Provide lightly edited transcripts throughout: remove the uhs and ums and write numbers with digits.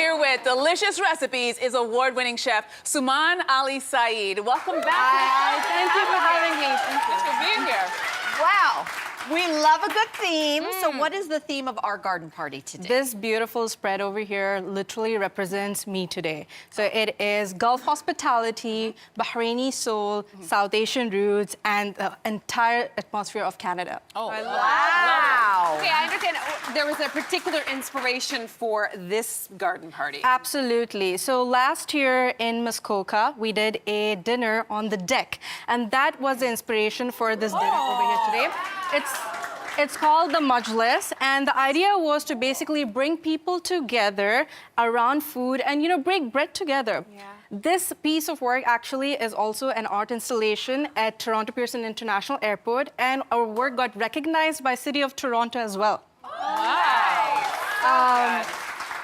here with delicious recipes is award-winning chef Suman Ali Saeed. Welcome back. Thank you for having me. Thanks for being here. Wow. We love a good theme. So what is the theme of our garden party today? This beautiful spread over here literally represents me today. So it is Gulf hospitality, Bahraini soul, South Asian roots, and the entire atmosphere of Canada. Oh, Wow. Okay, I understand there was a particular inspiration for this garden party. Absolutely. So last year in Muskoka, we did a dinner on the deck, and that was the inspiration for this dinner over here today. It's called the Majlis, and the idea was to basically bring people together around food and, break bread together. Yeah. This piece of work actually is also an art installation at Toronto Pearson International Airport, and our work got recognized by City of Toronto as well.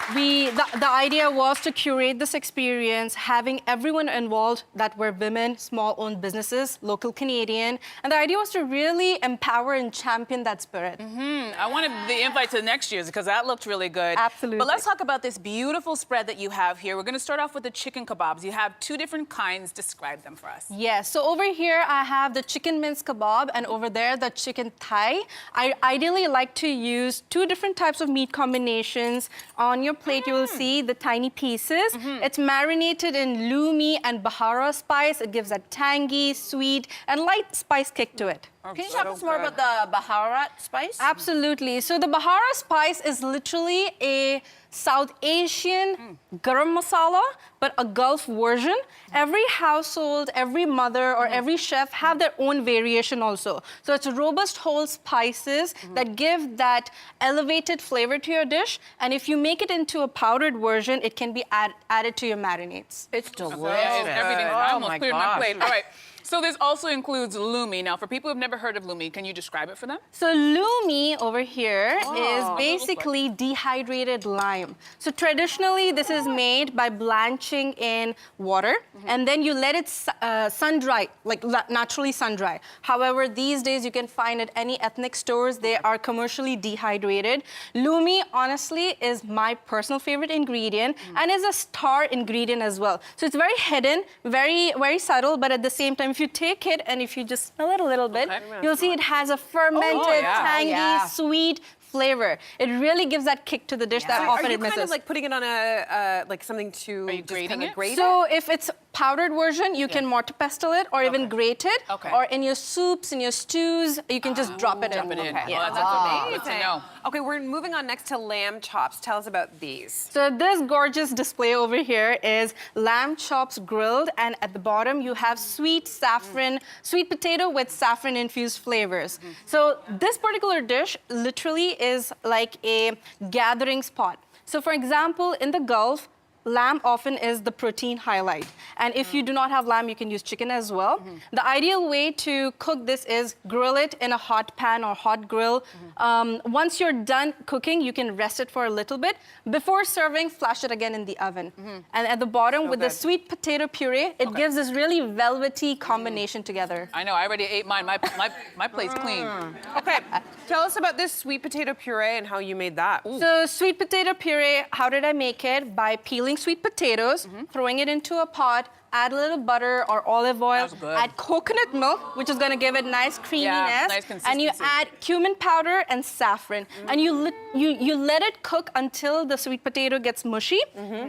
The idea was to curate this experience, having everyone involved that were women, small-owned businesses, local Canadian, and the idea was to really empower and champion that spirit. I wanted the invite to next year's because that looked really good. Absolutely. But let's talk about this beautiful spread that you have here. We're going to start off with the chicken kebabs. You have two different kinds. Describe them for us. Yes, so over here I have the chicken mince kebab, and over there the chicken thigh. I ideally like to use two different types of meat combinations. On your plate you will see the tiny pieces. It's marinated in lumi and bahara spice. It gives a tangy, sweet, and light spice kick to it. Can you talk us more about the Baharat spice? Absolutely. So the bahara spice is literally a South Asian garam masala, but a Gulf version. Every household, every mother, or every chef have their own variation also. So it's robust whole spices that give that elevated flavor to your dish. And if you make it into a powdered version, it can be added to your marinades. It's delicious. Everything. I Oh almost my cleared my gosh. plate. All right. So this also includes lumi. Now, for people who've never heard of lumi, can you describe it for them? So lumi over here is basically dehydrated lime. So traditionally, this is made by blanching in water, and then you let it sun dry, like naturally sun dry. However, these days you can find at any ethnic stores, they are commercially dehydrated. Lumi, honestly, is my personal favorite ingredient and is a star ingredient as well. So it's very hidden, very, very subtle, but at the same time, if you take it and if you just smell it a little bit, you'll see it has a fermented, tangy, sweet flavor. It really gives that kick to the dish that often it misses. Are you kind of like putting it on a like something to just grating it? grate So if it's powdered version, you can mortar pestle it or even grate it. Or in your soups, in your stews, you can just drop it in. Drop it in. Okay. Well, that's good to know. Okay, we're moving on next to lamb chops. Tell us about these. So this gorgeous display over here is lamb chops grilled, and at the bottom you have sweet saffron, sweet potato with saffron infused flavors. So this particular dish literally is like a gathering spot. So for example, in the Gulf, lamb often is the protein highlight. And if you do not have lamb, you can use chicken as well. The ideal way to cook this is grill it in a hot pan or hot grill. Once you're done cooking, you can rest it for a little bit. Before serving, flash it again in the oven. And at the bottom, with the sweet potato puree, it gives this really velvety combination together. I know, I already ate mine. My plate's clean. Okay, tell us about this sweet potato puree and how you made that. So sweet potato puree, how did I make it? By peeling sweet potatoes, throwing it into a pot, add a little butter or olive oil, add coconut milk, which is going to give it nice creaminess, nice and you consistency. add cumin powder and saffron, and you let it cook until the sweet potato gets mushy,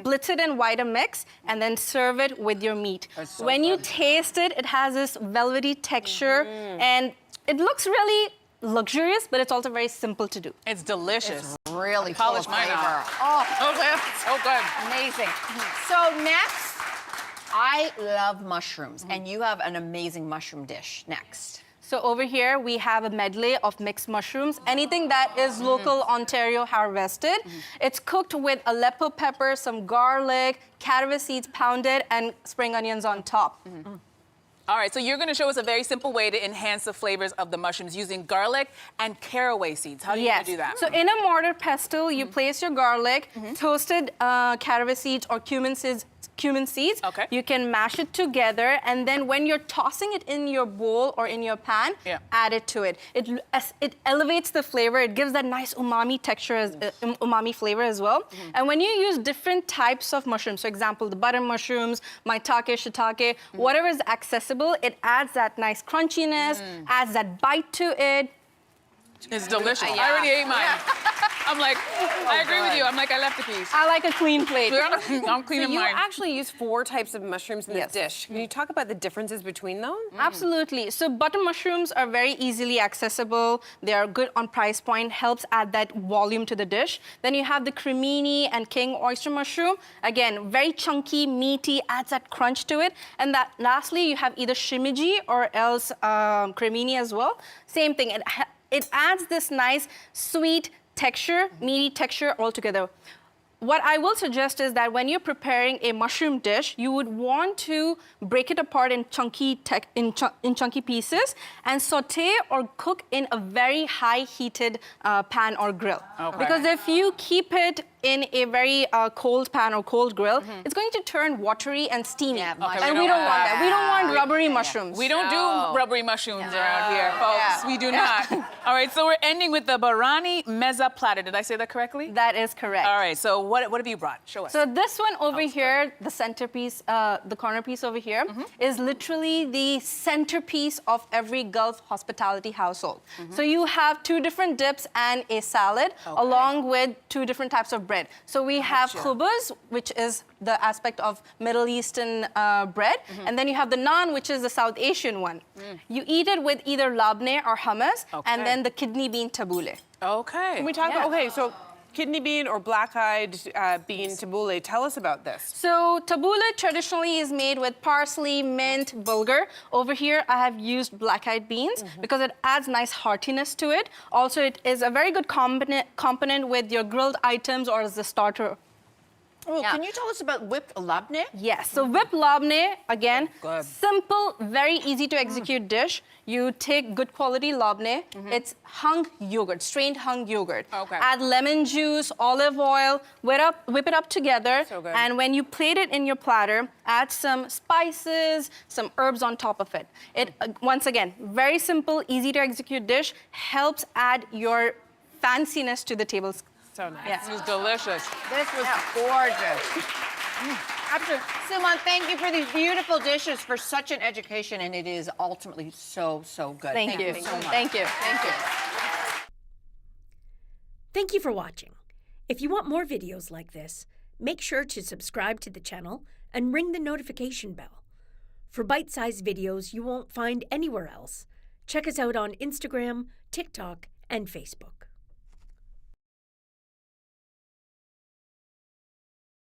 blitz it in Vitamix, and then serve it with your meat. When you taste it, it has this velvety texture, and it looks really luxurious, but it's also very simple to do. It's delicious. Really full of Polish mine flavor. out. Oh, So good. amazing. So next, I love mushrooms, and you have an amazing mushroom dish next. So over here, we have a medley of mixed mushrooms, anything that is local Ontario harvested. It's cooked with Aleppo pepper, some garlic, caraway seeds pounded, and spring onions on top. All right, so you're going to show us a very simple way to enhance the flavors of the mushrooms using garlic and caraway seeds. How are you going to do that? So in a mortar pestle, you place your garlic, toasted caraway seeds or cumin seeds cumin seeds. Okay. You can mash it together, and then when you're tossing it in your bowl or in your pan, add it to it. It elevates the flavor. It gives that nice umami texture, umami flavor as well. And when you use different types of mushrooms, for example, the butter mushrooms, maitake, shiitake, whatever is accessible, it adds that nice crunchiness, adds that bite to it. It's delicious. I already ate mine. I'm like, I agree with you. I'm like, I left a piece. I like a clean plate. I'm cleaning You mine. actually use 4 types of mushrooms in this dish. Can you talk about the differences between them? Absolutely. So butter mushrooms are very easily accessible. They are good on price point, helps add that volume to the dish. Then you have the cremini and king oyster mushroom. Again, very chunky, meaty, adds that crunch to it. And that lastly, you have either shimiji or else cremini as well. Same thing. It adds this nice, sweet texture, meaty texture all together. What I will suggest is that when you're preparing a mushroom dish, you would want to break it apart in chunky pieces and saute or cook in a very high heated pan or grill. Okay. Because if you keep it in a very cold pan or cold grill, it's going to turn watery and steamy. Yeah, and we don't want that. We don't want rubbery mushrooms. We don't do rubbery mushrooms around here, folks. We do not. All right, so we're ending with the Bahraini mezza platter. Did I say that correctly? That is correct. All right, so what have you brought? Show us. So this one over here, the centerpiece, the corner piece over here, is literally the centerpiece of every Gulf hospitality household. So you have 2 different dips and a salad, along with 2 different types of bread. So we have khubuz, which is the aspect of Middle Eastern bread, and then you have the naan, which is the South Asian one. You eat it with either labneh or hummus, and then the kidney bean tabbouleh. Okay. Can we talk about, okay, so kidney bean or black-eyed bean tabbouleh. Tell us about this. So tabbouleh traditionally is made with parsley, mint, bulgur. Over here, I have used black-eyed beans because it adds nice heartiness to it. Also, it is a very good component with your grilled items or as a starter. Oh, can you tell us about whipped labneh? Yes, so whipped labneh, again, simple, very easy to execute dish. You take good quality labneh. It's hung yogurt, strained hung yogurt. Okay. Add lemon juice, olive oil, whip it up together. So good. And when you plate it in your platter, add some spices, some herbs on top of it. It, once again, very simple, easy to execute dish, helps add your fanciness to the table. So nice. Yes. It was delicious. This was gorgeous. Absolutely. Suman, thank you for these beautiful dishes, for such an education, and it is ultimately so, so good. Thank you so much. Thank you. Thank you. Thank you for watching. If you want more videos like this, make sure to subscribe to the channel and ring the notification bell. For bite-sized videos you won't find anywhere else, check us out on Instagram, TikTok, and Facebook.